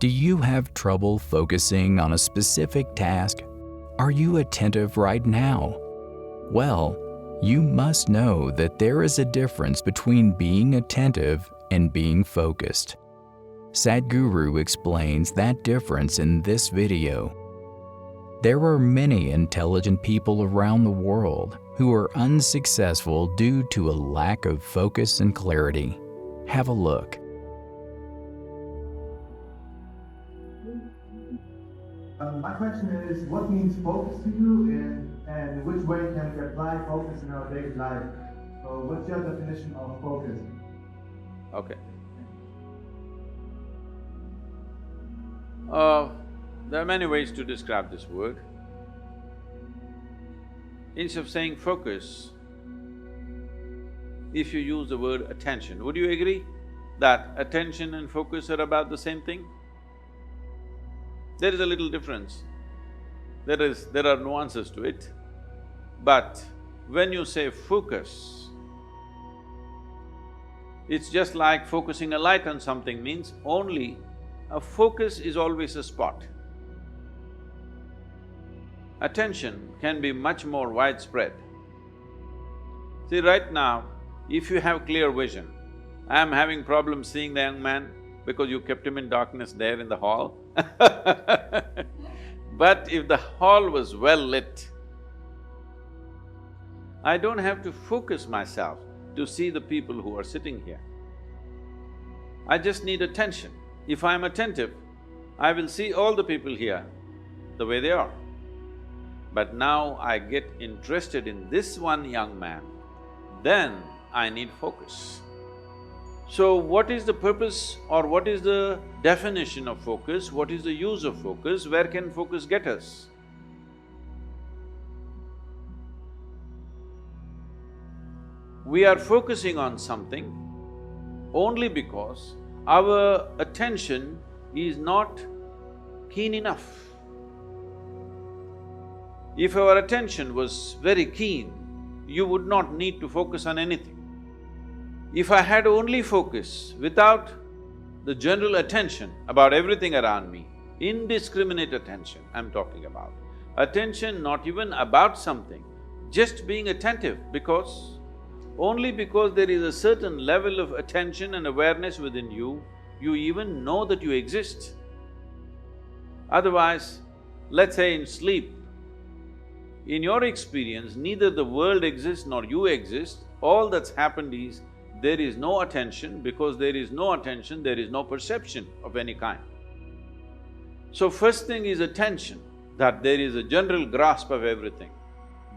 Do you have trouble focusing on a specific task? Are you attentive right now? Well, you must know that there is a difference between being attentive and being focused. Sadhguru explains that difference in this video. There are many intelligent people around the world who are unsuccessful due to a lack of focus and clarity. Have a look. My question is, what means focus to you, and which way can we apply focus in our daily life? So what's your definition of focus? Okay. There are many ways to describe this word. Instead of saying focus, if you use the word attention, would you agree that attention and focus are about the same thing? There is a little difference. There are nuances to it. But when you say focus, it's just like focusing a light on something means only a focus is always a spot. Attention can be much more widespread. See, right now, if you have clear vision, I'm having problems seeing the young man because you kept him in darkness there in the hall. But if the hall was well lit, I don't have to focus myself to see the people who are sitting here. I just need attention. If I'm attentive, I will see all the people here the way they are. But now I get interested in this one young man, then I need focus. So what is the purpose or what is the definition of focus? What is the use of focus? Where can focus get us? We are focusing on something only because our attention is not keen enough. If our attention was very keen, you would not need to focus on anything. If I had only focus without the general attention about everything around me, indiscriminate attention I'm talking about, attention not even about something, just being attentive because… only because there is a certain level of attention and awareness within you, you even know that you exist. Otherwise, let's say in sleep, in your experience, neither the world exists nor you exist, all that's happened is there is no attention. Because there is no attention, there is no perception of any kind. So first thing is attention, that there is a general grasp of everything.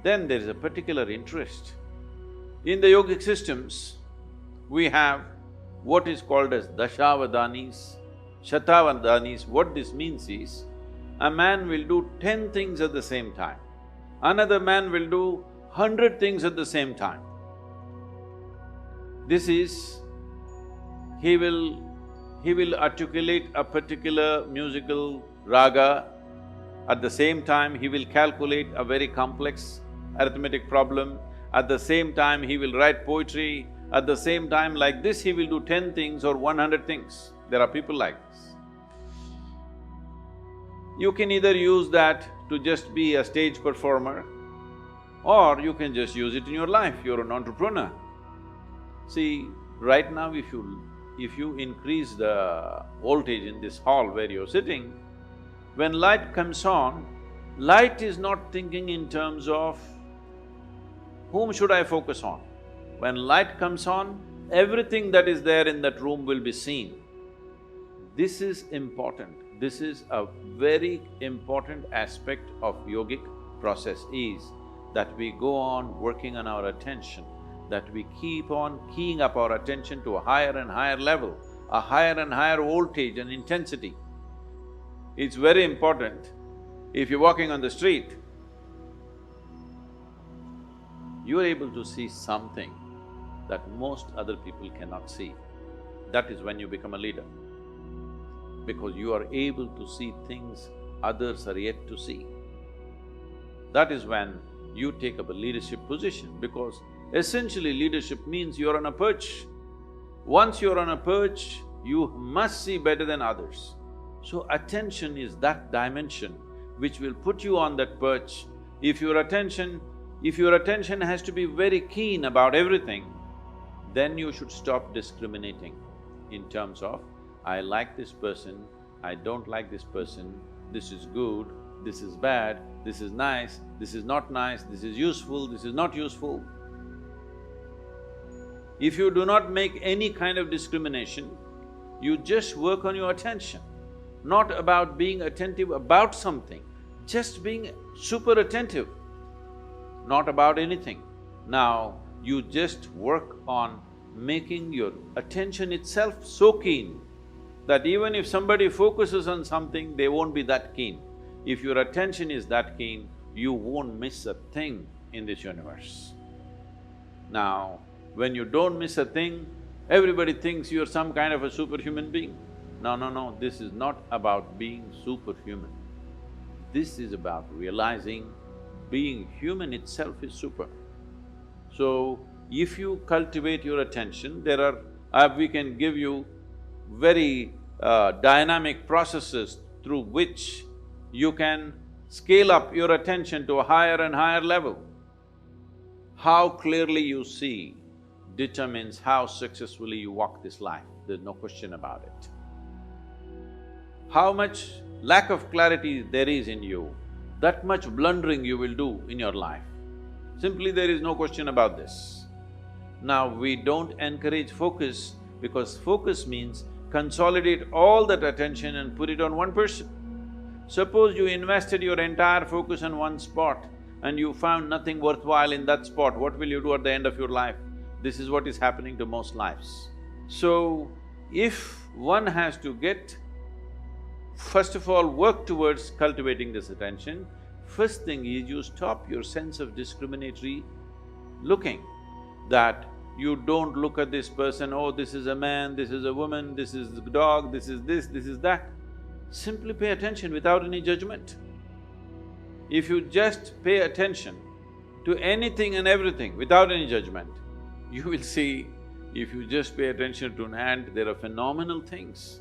Then there is a particular interest. In the yogic systems, we have what is called as dashavadanis, shatavadanis. What this means is, a man will do 10 things at the same time. Another man will do 100 things at the same time. This is… he will articulate a particular musical raga. At the same time, he will calculate a very complex arithmetic problem. At the same time, he will write poetry. At the same time, like this, he will do 10 things or 100 things. There are people like this. You can either use that to just be a stage performer, or you can just use it in your life, you're an entrepreneur. See, right now if you increase the voltage in this hall where you're sitting, when light comes on, light is not thinking in terms of whom should I focus on. When light comes on, everything that is there in that room will be seen. This is important. This is a very important aspect of yogic process is that we go on working on our attention, that we keep on keying up our attention to a higher and higher level, a higher and higher voltage and intensity. It's very important. If you're walking on the street, you are able to see something that most other people cannot see. That is when you become a leader, because you are able to see things others are yet to see. That is when you take up a leadership position, because essentially leadership means you're on a perch. Once you're on a perch, you must see better than others. So attention is that dimension which will put you on that perch. If your attention has to be very keen about everything, then you should stop discriminating in terms of, I like this person, I don't like this person, this is good, this is bad, this is nice, this is not nice, this is useful, this is not useful. If you do not make any kind of discrimination, you just work on your attention, not about being attentive about something, just being super attentive, not about anything. Now, you just work on making your attention itself so keen that even if somebody focuses on something, they won't be that keen. If your attention is that keen, you won't miss a thing in this universe. Now, when you don't miss a thing, everybody thinks you're some kind of a superhuman being. No, this is not about being superhuman. This is about realizing being human itself is super. So, if you cultivate your attention, we can give you very dynamic processes through which you can scale up your attention to a higher and higher level. How clearly you see determines how successfully you walk this life, there's no question about it. How much lack of clarity there is in you, that much blundering you will do in your life. Simply there is no question about this. Now, we don't encourage focus because focus means consolidate all that attention and put it on one person. Suppose you invested your entire focus on one spot and you found nothing worthwhile in that spot, what will you do at the end of your life? This is what is happening to most lives. So, if one has to first of all, work towards cultivating this attention, first thing is you stop your sense of discriminatory looking, that you don't look at this person, oh, this is a man, this is a woman, this is a dog, this is this, this is that. Simply pay attention without any judgment. If you just pay attention to anything and everything without any judgment, you will see, if you just pay attention to an ant, there are phenomenal things.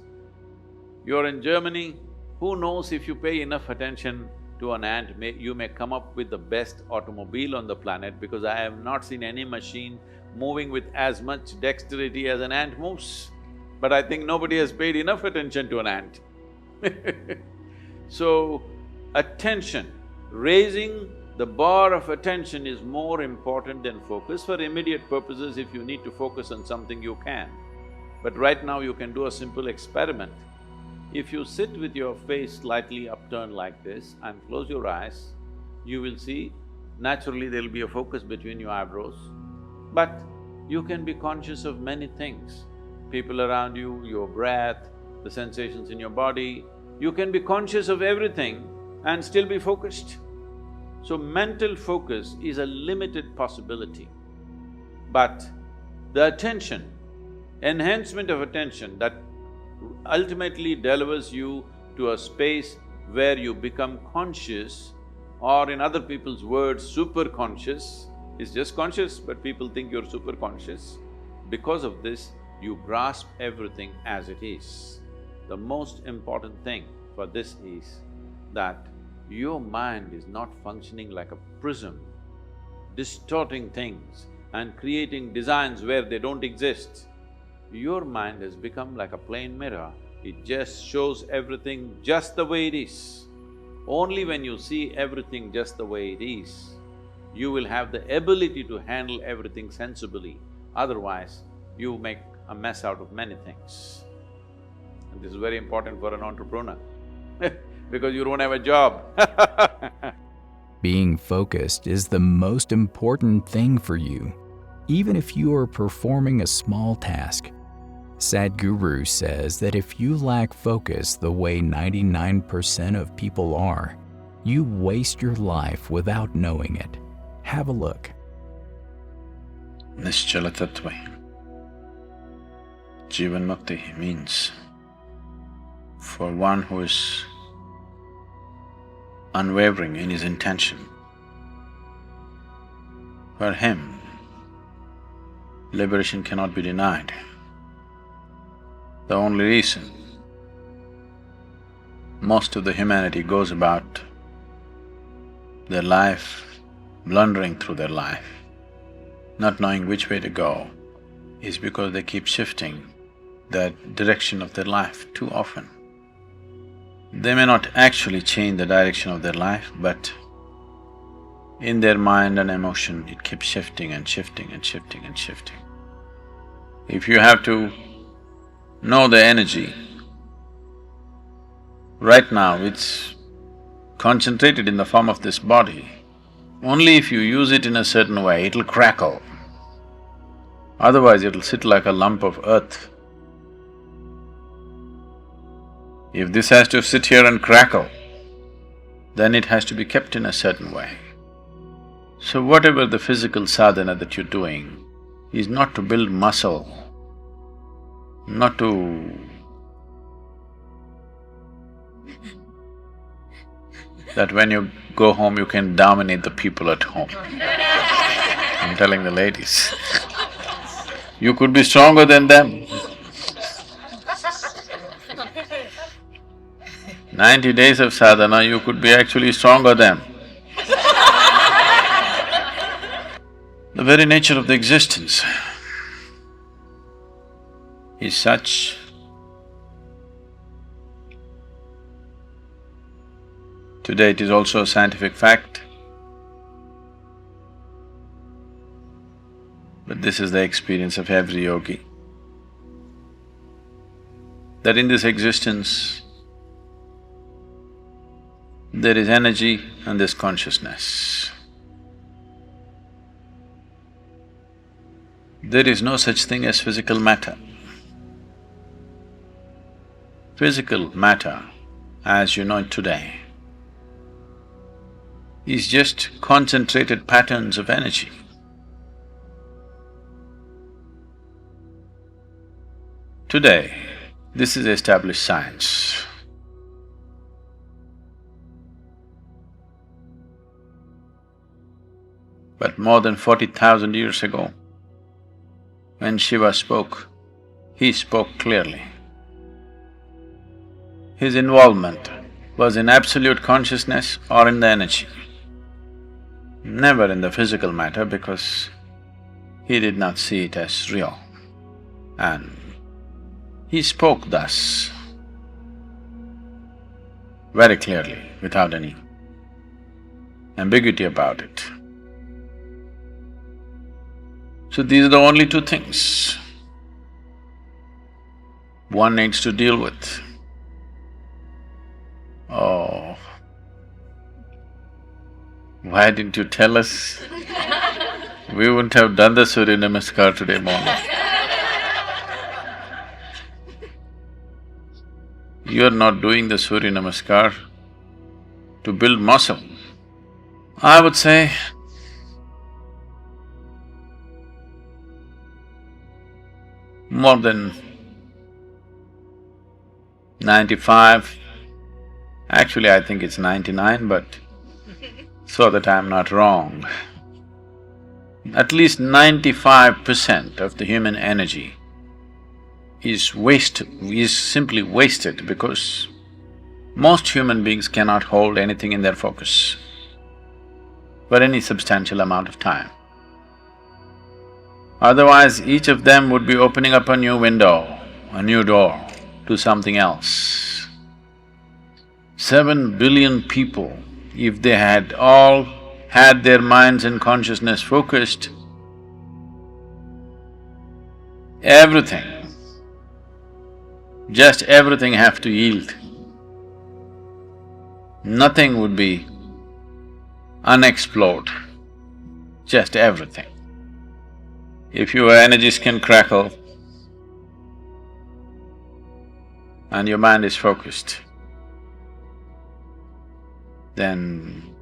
You're in Germany, who knows if you pay enough attention to an ant, you may come up with the best automobile on the planet, because I have not seen any machine moving with as much dexterity as an ant moves. But I think nobody has paid enough attention to an ant. So, attention, raising the bar of attention is more important than focus. For immediate purposes, if you need to focus on something, you can. But right now you can do a simple experiment. If you sit with your face slightly upturned like this and close your eyes, you will see naturally there'll be a focus between your eyebrows. But you can be conscious of many things, people around you, your breath, the sensations in your body. You can be conscious of everything and still be focused. So mental focus is a limited possibility. But the attention, enhancement of attention that ultimately delivers you to a space where you become conscious, or in other people's words, super conscious, is just conscious, but people think you're super conscious. Because of this, you grasp everything as it is. The most important thing for this is that your mind is not functioning like a prism, distorting things and creating designs where they don't exist. Your mind has become like a plain mirror, it just shows everything just the way it is. Only when you see everything just the way it is, you will have the ability to handle everything sensibly, otherwise you make a mess out of many things. And this is very important for an entrepreneur because you don't have a job. Being focused is the most important thing for you, even if you are performing a small task. Sadhguru says that if you lack focus the way 99% of people are, you waste your life without knowing it. Have a look. Nischala Tattva. Jivan Mukti means for one who is unwavering in his intention, for him, liberation cannot be denied. The only reason most of the humanity goes about their life, blundering through their life, not knowing which way to go, is because they keep shifting the direction of their life too often. They may not actually change the direction of their life, but in their mind and emotion, it keeps shifting and shifting and shifting and shifting. If you have to know the energy, right now it's concentrated in the form of this body. Only if you use it in a certain way, it'll crackle. Otherwise, it'll sit like a lump of earth. If this has to sit here and crackle, then it has to be kept in a certain way. So whatever the physical sadhana that you're doing is not to build muscle, not to… that when you go home you can dominate the people at home. I'm telling the ladies, you could be stronger than them. 90 days of sadhana, you could be actually stronger than. The very nature of the existence is such today it is also a scientific fact, but this is the experience of every yogi, that in this existence, there is energy and there's consciousness. There is no such thing as physical matter. Physical matter, as you know it today, is just concentrated patterns of energy. Today, this is established science. But more than 40,000 years ago, when Shiva spoke, he spoke clearly. His involvement was in absolute consciousness or in the energy, never in the physical matter, because he did not see it as real. And he spoke thus, very clearly, without any ambiguity about it. So these are the only two things one needs to deal with. Oh, why didn't you tell us? We wouldn't have done the Surya Namaskar today morning. You're not doing the Surya Namaskar to build muscle. I would say, more than 95, actually I think it's 99, but so that I'm not wrong, at least 95% of the human energy is simply wasted because most human beings cannot hold anything in their focus for any substantial amount of time. Otherwise, each of them would be opening up a new window, a new door to something else. 7 billion people, if they had all had their minds and consciousness focused, everything, just everything have to yield. Nothing would be unexplored, just everything. If your energies can crackle and your mind is focused, then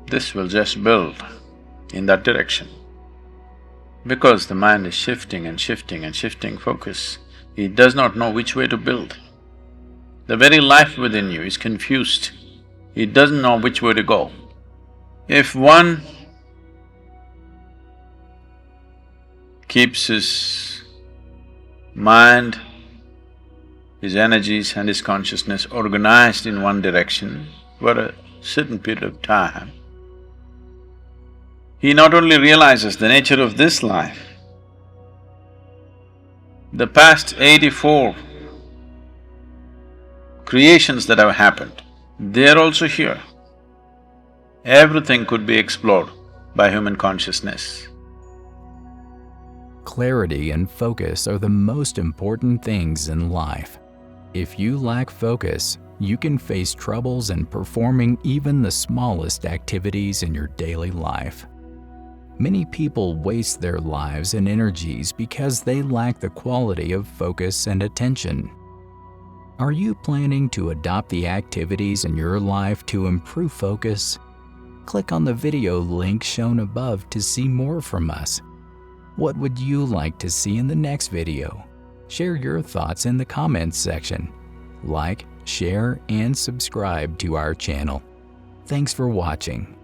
this will just build in that direction. Because the mind is shifting and shifting and shifting focus, it does not know which way to build. The very life within you is confused, it doesn't know which way to go. If one keeps his mind his energies and his consciousness organized in one direction for a certain period of time, he not only realizes the nature of this life, the past 84 creations that have happened, they are also here. Everything could be explored by human consciousness. Clarity and focus are the most important things in life. If you lack focus, you can face troubles in performing even the smallest activities in your daily life. Many people waste their lives and energies because they lack the quality of focus and attention. Are you planning to adopt the activities in your life to improve focus? Click on the video link shown above to see more from us. What would you like to see in the next video? Share your thoughts in the comments section. Like, share, and subscribe to our channel. Thanks for watching.